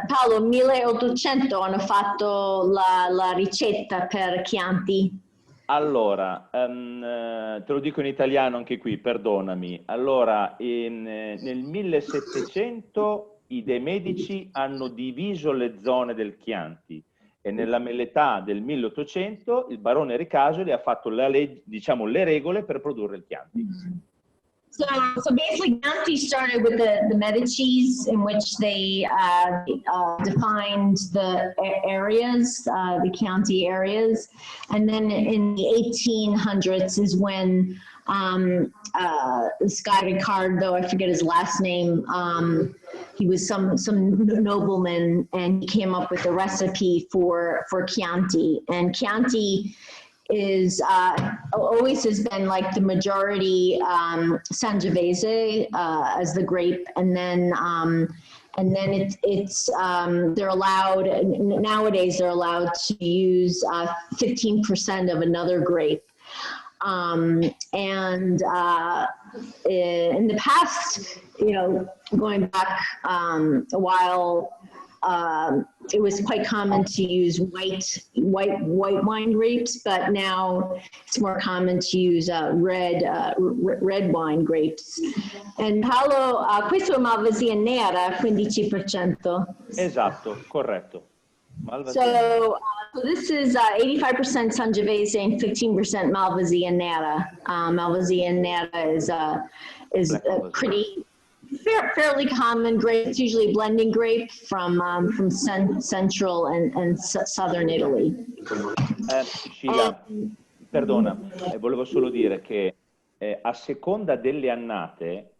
Paolo, 1800 hanno fatto la ricetta per Chianti. Allora, te lo dico in italiano anche qui, perdonami. Allora, nel 1700 i De Medici hanno diviso le zone del Chianti e nella metà del 1800 il barone Ricasoli ha fatto diciamo, le regole per produrre il Chianti. So basically, Chianti started with the Medicis, in which they defined the areas, the Chianti areas, and then in the 1800s is when this guy Ricardo, I forget his last name, he was some nobleman, and he came up with a recipe for Chianti, and Chianti is always has been like the majority Sangiovese as the grape, and then it's they're allowed nowadays they're allowed to use 15% of another grape, and in the past, you know, going back a while. It was quite common to use white wine grapes, but now it's more common to use red wine grapes. And Paolo, questo è Malvasia nera, 15%. Esatto, corretto. So this is 85% Sangiovese and 15% Malvasia nera. Malvasia nera is a pretty fairly common grape. It's usually a blending grape from central and southern Italy. Sheila, perdona, volevo solo dire che a seconda delle annate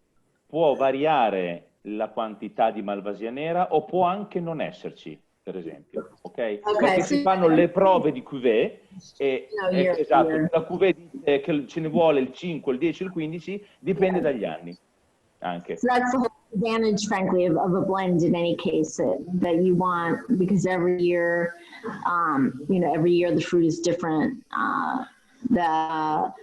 può variare la quantità di Malvasia nera o può anche non esserci, per esempio, ok? Perché si fanno le prove di cuvée e esatto, la cuvée dice che ce ne vuole il 5, il 10, il 15, dipende dagli anni. Anche. So that's the whole advantage, frankly, of a blend in any case that you want, because every year, you know, every year the fruit is different. That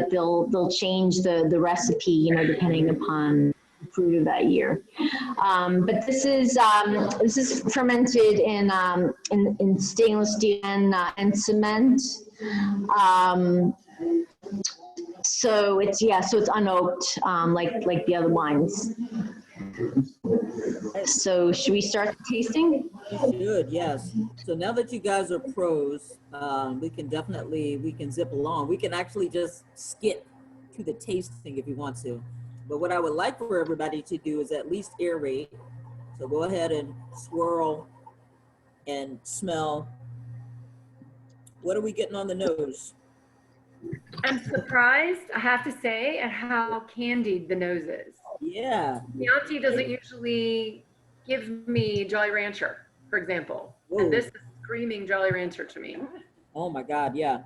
they'll change the recipe, you know, depending upon the fruit of that year. But this is fermented in stainless steel and cement. So it's unoaked, like the other wines. So should we start the tasting? You should, yes. So now that you guys are pros, we can zip along. We can actually just skip to the tasting if you want to. But what I would like for everybody to do is at least aerate. So go ahead and swirl and smell. What are we getting on the nose? I'm surprised, I have to say, at how candied the nose is. Yeah. Chianti doesn't usually give me Jolly Rancher, for example. Whoa. And this is screaming Jolly Rancher to me. Oh my God, yeah.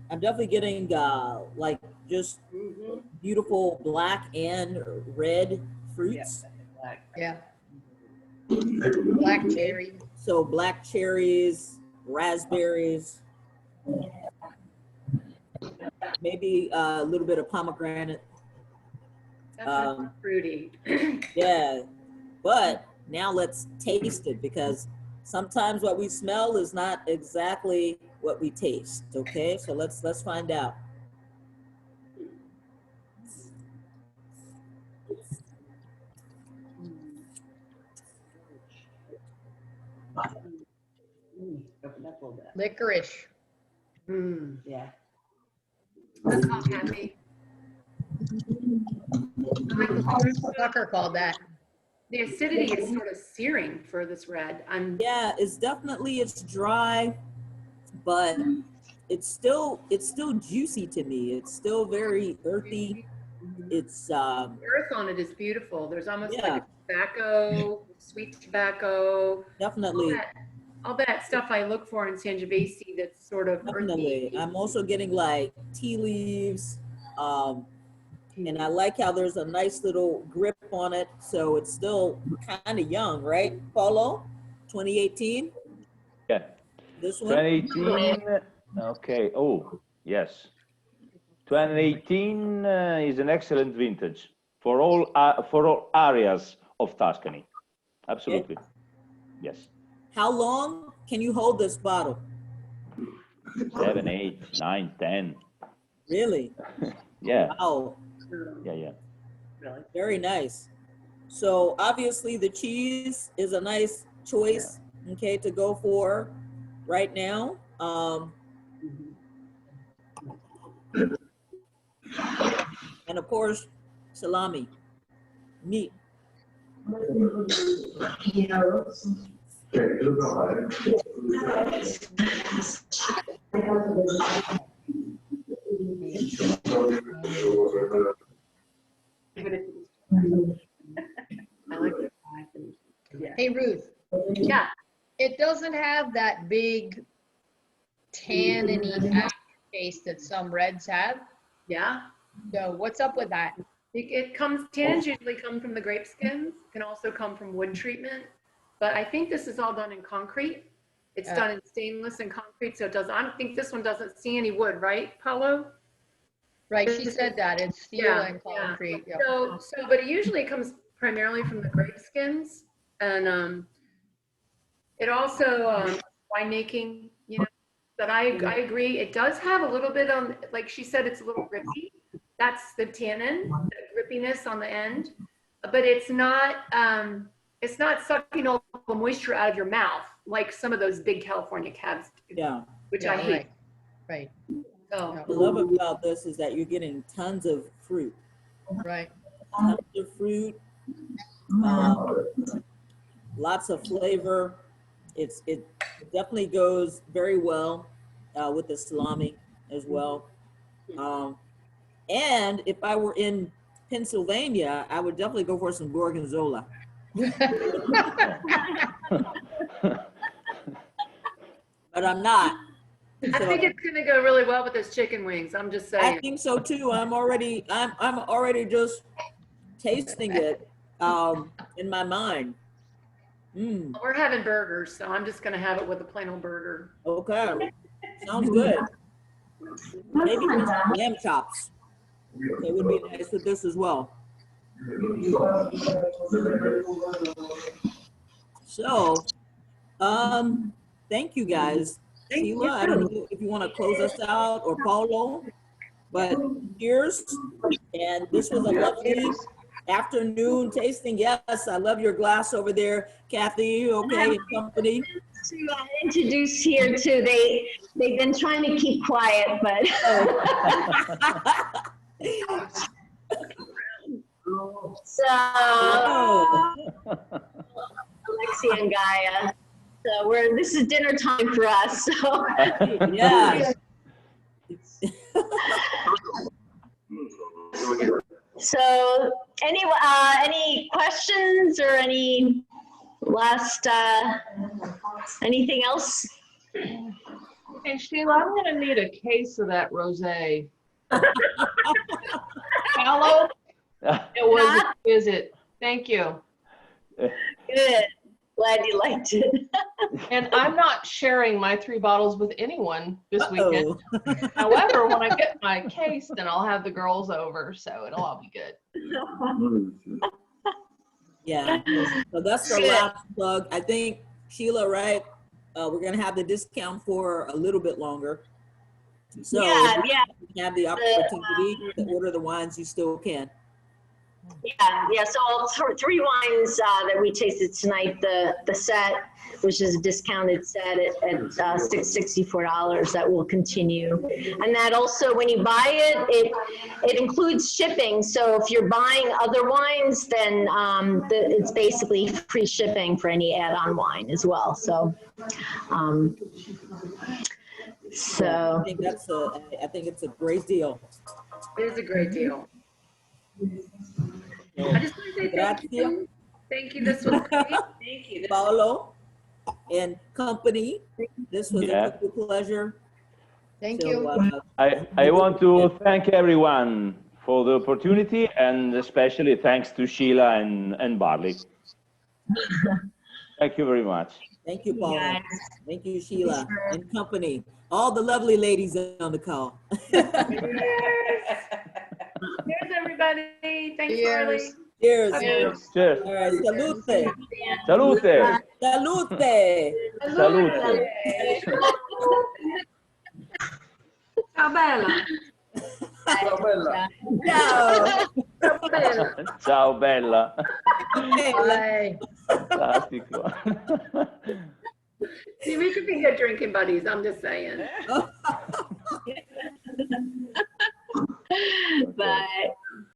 I'm definitely getting like just beautiful black and red fruits. Yeah. Black cherry. So black cherries, raspberries, maybe a little bit of pomegranate. Definitely fruity. Yeah, but now let's taste it, because sometimes what we smell is not exactly what we taste. Okay, so let's find out. Open up a little bit. Licorice. Yeah. That's all, Kathy. I like the Tucker called that. The acidity is sort of searing for this red. Yeah, it's dry, but it's still juicy to me. It's still very earthy. It's The earth on it is beautiful. There's almost Yeah. like a tobacco, sweet tobacco. definitely All that stuff I look for in Sangiovese that's sort of definitely. earthy. I'm also getting like tea leaves, and I like how there's a nice little grip on it. So it's still kind of young, right, Paulo? 2018. Yeah. This one. 2018. Okay. Oh, yes. 2018 is an excellent vintage for all areas of Tuscany. Absolutely. Yes. How long can you hold this bottle? 7, 8, 9, 10. Really? Yeah. Wow. Yeah. Really? Very nice. So obviously the cheese is a nice choice, okay, to go for right now. And of course, salami, meat. I like it. Yeah. Hey, Ruth, Yeah. it doesn't have that big tanniny aftertaste that some reds have. Yeah. So what's up with that? Tannins usually come from the grape skins, can also come from wood treatment, but I think this is all done in concrete. It's done in stainless and concrete, so it does. I don't think this one doesn't see any wood, right, Paulo? Right, she said that, it's steel and concrete. Yeah. But it usually comes primarily from the grape skins, and it also winemaking, But I agree, it does have a little bit on, like she said, it's a little grippy. That's the tannin, the grippiness on the end, but it's not sucking all the moisture out of your mouth like some of those big California cabs do, Yeah. which I hate. Right, So What I love about this is that you're getting tons of fruit. right. Tons of fruit, lots of flavor. It definitely goes very well with the salami as well. And if I were in Pennsylvania, I would definitely go for some gorgonzola. But I'm not. I think it's gonna go really well with those chicken wings. I'm just saying. I think so too. I'm already just tasting it in my mind. We're having burgers, so I'm just gonna have it with a plain old burger. Okay, sounds good. Maybe with some lamb chops. It would be nice with this as well. So, thank you guys. Sheila, I don't know if you want to close us out, or Paulo, but cheers. And this was a lovely afternoon tasting. Yes, I love your glass over there, Kathy, okay, and company. To introduce here too, they've been trying to keep quiet, but. So, Alexia and Gaia. So this is dinner time for us. So. Yeah. So, any questions or any last anything else? Hey Sheila, I'm gonna need a case of that rosé. Hello? It was a visit. Thank you. Good. Glad you liked it. And I'm not sharing my 3 bottles with anyone this weekend. However, when I get my case, then I'll have the girls over, so it'll all be good. Yeah. So that's the last plug. I think Sheila, right? We're gonna have the discount for a little bit longer. So Yeah, if yeah. you have the opportunity to order the wines, you still can. Yeah. So three wines that we tasted tonight. The set, which is a discounted set at $664, that will continue. And that also, when you buy it includes shipping. So if you're buying other wines, then it's basically free shipping for any add-on wine as well. So. I think it's a great deal. It is a great deal. I just want to say thank you. Thank you. This was great. Thank you. Paolo and company. This was Yeah. a true pleasure. Thank So, you. I want to thank everyone for the opportunity, and especially thanks to Sheila and Barley. Thank you very much. Thank you, Paolo. Yes. Thank you, Sheila and company. All the lovely ladies on the call. Cheers, everybody. Thanks, Barley. Cheers. Cheers. Cheers. Cheers. All right, salute. Salute. Salute. Salute. Ciao, Bella. Ciao. Bella. Ciao, bella. Bye. Fantastico. See, we could be good drinking buddies. I'm just saying. Bye.